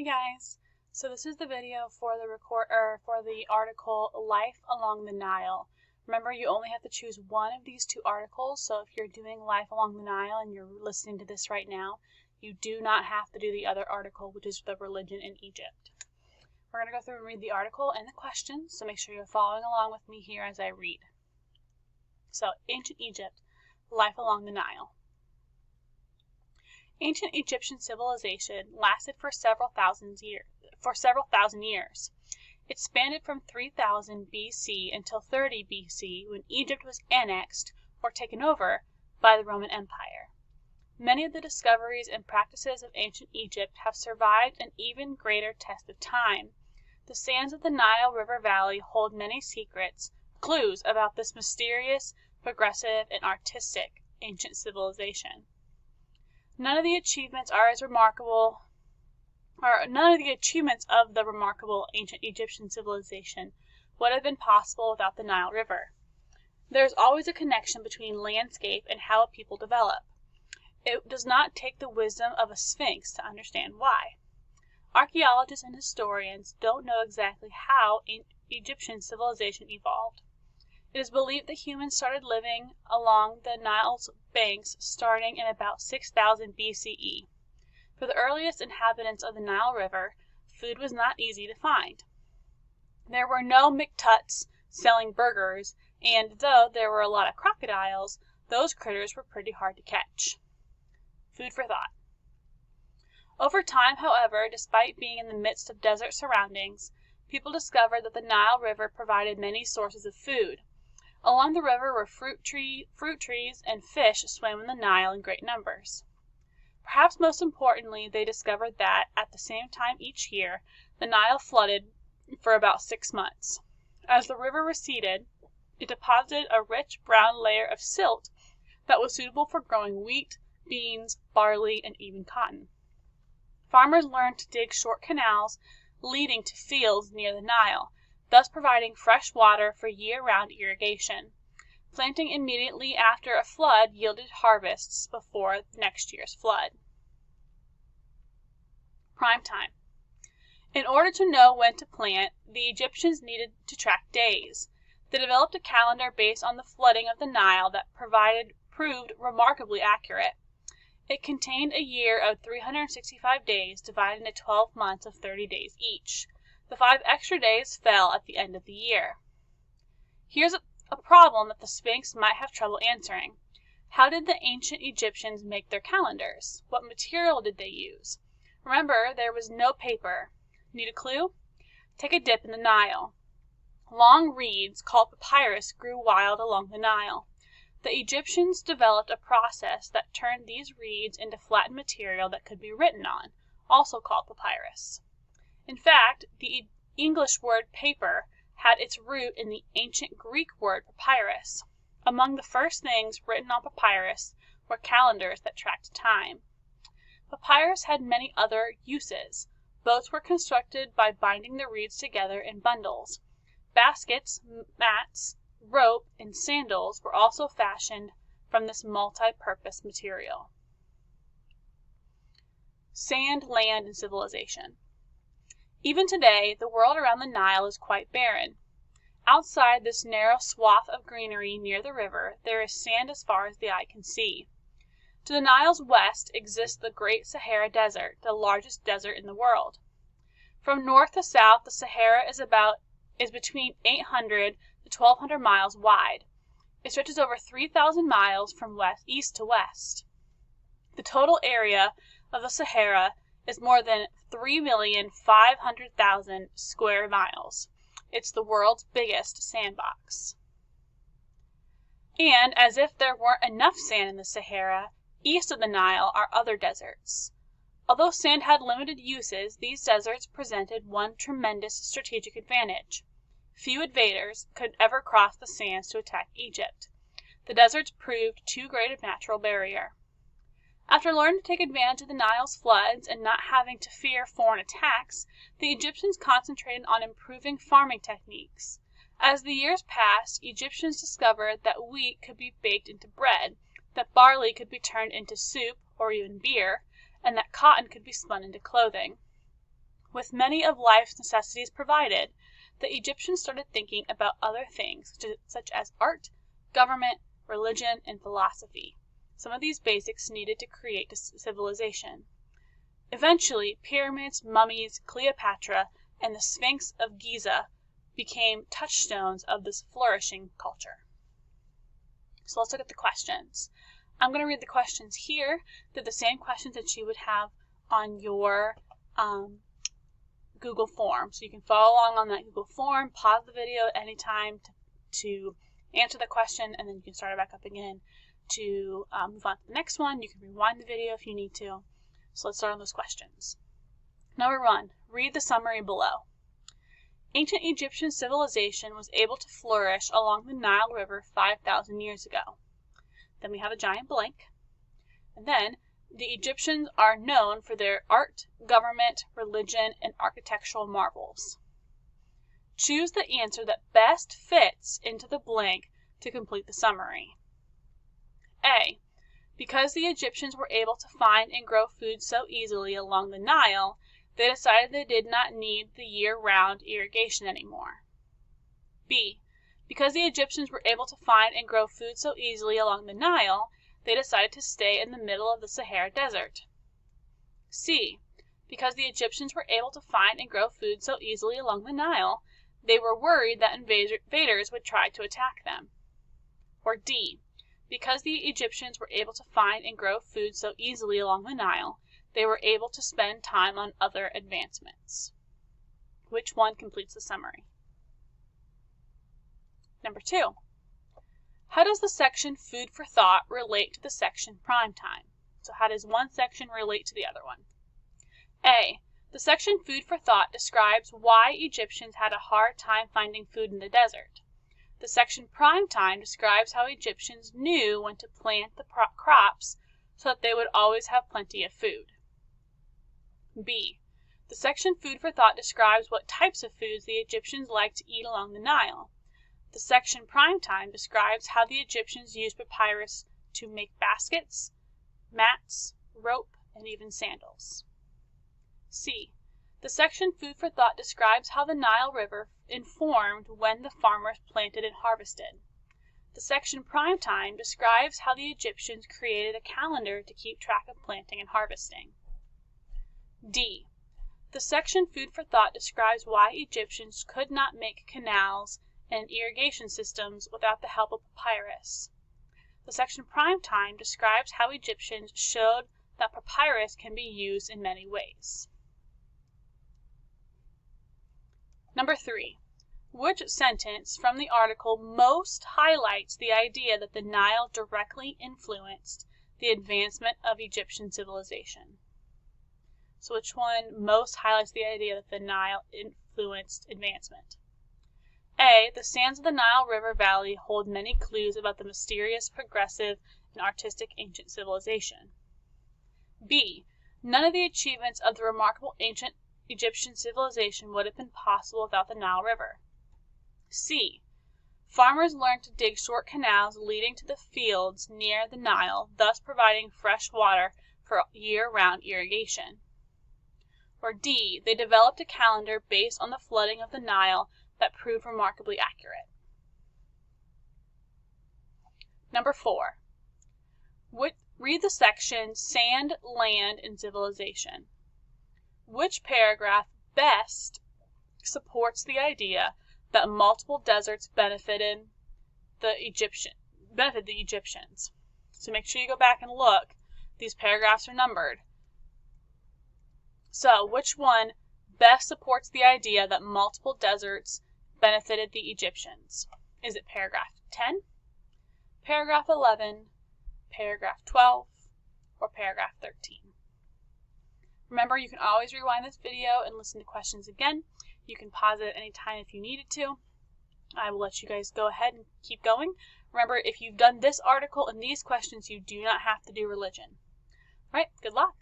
Hey guys, so this is the video for the article Life Along the Nile. Remember, you only have to choose one of these two articles, so if you're doing Life Along the Nile and you're listening to this right now, you do not have to do the other article, which is the religion in Egypt. We're going to go through and read the article and the questions, so make sure you're following along with me here as I read. So, Ancient Egypt, Life Along the Nile. Ancient Egyptian civilization lasted for several thousand years. It spanned from 3000 BC until 30 BC, when Egypt was annexed or taken over by the Roman Empire. Many of the discoveries and practices of ancient Egypt have survived an even greater test of time. The sands of the Nile River Valley hold many secrets, clues about this mysterious, progressive, and artistic ancient civilization. None of the achievements of the remarkable ancient Egyptian civilization would have been possible without the Nile River. There is always a connection between landscape and how a people develop. It does not take the wisdom of a sphinx to understand why. Archaeologists and historians don't know exactly how Egyptian civilization evolved. It is believed that humans started living along the Nile's banks starting in about 6000 BCE. For the earliest inhabitants of the Nile River, food was not easy to find. There were no McTuts selling burgers, and though there were a lot of crocodiles, those critters were pretty hard to catch. Food for thought. Over time, however, despite being in the midst of desert surroundings, people discovered that the Nile River provided many sources of food. Along the river were fruit trees, and fish swam in the Nile in great numbers. Perhaps most importantly, they discovered that, at the same time each year, the Nile flooded for about 6 months. As the river receded, it deposited a rich brown layer of silt that was suitable for growing wheat, beans, barley, and even cotton. Farmers learned to dig short canals leading to fields near the Nile, thus providing fresh water for year-round irrigation. Planting immediately after a flood yielded harvests before next year's flood. Prime time. In order to know when to plant, the Egyptians needed to track days. They developed a calendar based on the flooding of the Nile that proved remarkably accurate. It contained a year of 365 days divided into 12 months of 30 days each. The 5 extra days fell at the end of the year. Here's a problem that the Sphinx might have trouble answering. How did the ancient Egyptians make their calendars? What material did they use? Remember, there was no paper. Need a clue? Take a dip in the Nile. Long reeds, called papyrus, grew wild along the Nile. The Egyptians developed a process that turned these reeds into flattened material that could be written on, also called papyrus. In fact, the English word paper had its root in the ancient Greek word papyrus. Among the first things written on papyrus were calendars that tracked time. Papyrus had many other uses. Boats were constructed by binding the reeds together in bundles. Baskets, mats, rope, and sandals were also fashioned from this multi-purpose material. Sand, land, and civilization. Even today, the world around the Nile is quite barren. Outside this narrow swath of greenery near the river, there is sand as far as the eye can see. To the Nile's west exists the Great Sahara Desert, the largest desert in the world. From north to south, the Sahara is between 800 to 1,200 miles wide. It stretches over 3,000 miles from east to west. The total area of the Sahara is more than 3,500,000 square miles. It's the world's biggest sandbox. And as if there weren't enough sand in the Sahara, east of the Nile are other deserts. Although sand had limited uses, these deserts presented one tremendous strategic advantage. Few invaders could ever cross the sands to attack Egypt. The deserts proved too great a natural barrier. After learning to take advantage of the Nile's floods and not having to fear foreign attacks, the Egyptians concentrated on improving farming techniques. As the years passed, Egyptians discovered that wheat could be baked into bread, that barley could be turned into soup or even beer, and that cotton could be spun into clothing. With many of life's necessities provided, the Egyptians started thinking about other things, such as art, government, religion, and philosophy. Some of these basics needed to create a civilization. Eventually, pyramids, mummies, Cleopatra, and the Sphinx of Giza became touchstones of this flourishing culture. So let's look at the questions. I'm going to read the questions here. They're the same questions that you would have on your Google form. So you can follow along on that Google form, pause the video at any time to answer the question, and then you can start it back up again to move on to the next one. You can rewind the video if you need to. So let's start on those questions. Number 1, read the summary below. Ancient Egyptian civilization was able to flourish along the Nile River 5,000 years ago. Then we have a giant blank. And then, the Egyptians are known for their art, government, religion, and architectural marvels. Choose the answer that best fits into the blank to complete the summary. A. Because the Egyptians were able to find and grow food so easily along the Nile, they decided they did not need the year-round irrigation anymore. B. Because the Egyptians were able to find and grow food so easily along the Nile, they decided to stay in the middle of the Sahara Desert. C. Because the Egyptians were able to find and grow food so easily along the Nile, they were worried that invaders would try to attack them. Or D. Because the Egyptians were able to find and grow food so easily along the Nile, they were able to spend time on other advancements. Which one completes the summary? Number 2. How does the section Food for Thought relate to the section Prime Time? So how does one section relate to the other one? A. The section Food for Thought describes why Egyptians had a hard time finding food in the desert. The section Prime Time describes how Egyptians knew when to plant the crops so that they would always have plenty of food. B. The section Food for Thought describes what types of foods the Egyptians liked to eat along the Nile. The section Prime Time describes how the Egyptians used papyrus to make baskets, mats, rope, and even sandals. C. The section Food for Thought describes how the Nile River informed when the farmers planted and harvested. The section Prime Time describes how the Egyptians created a calendar to keep track of planting and harvesting. D. The section Food for Thought describes why Egyptians could not make canals and irrigation systems without the help of papyrus. The section Prime Time describes how Egyptians showed that papyrus can be used in many ways. Number 3. Which sentence from the article most highlights the idea that the Nile directly influenced the advancement of Egyptian civilization? So which one most highlights the idea that the Nile influenced advancement? A. The sands of the Nile River Valley hold many clues about the mysterious, progressive, and artistic ancient civilization. B. None of the achievements of the remarkable ancient Egyptian civilization would have been possible without the Nile River. C. Farmers learned to dig short canals leading to the fields near the Nile, thus providing fresh water for year-round irrigation. Or D. They developed a calendar based on the flooding of the Nile that proved remarkably accurate. Number 4. Read the section Sand, Land, and Civilization. Which paragraph best supports the idea that multiple deserts benefited the Egyptians? So make sure you go back and look. These paragraphs are numbered. So which one best supports the idea that multiple deserts benefited the Egyptians? Is it paragraph 10, paragraph 11, paragraph 12, or paragraph 13? Remember, you can always rewind this video and listen to questions again. You can pause it at any time if you needed to. I will let you guys go ahead and keep going. Remember, if you've done this article and these questions, you do not have to do religion. All right, good luck.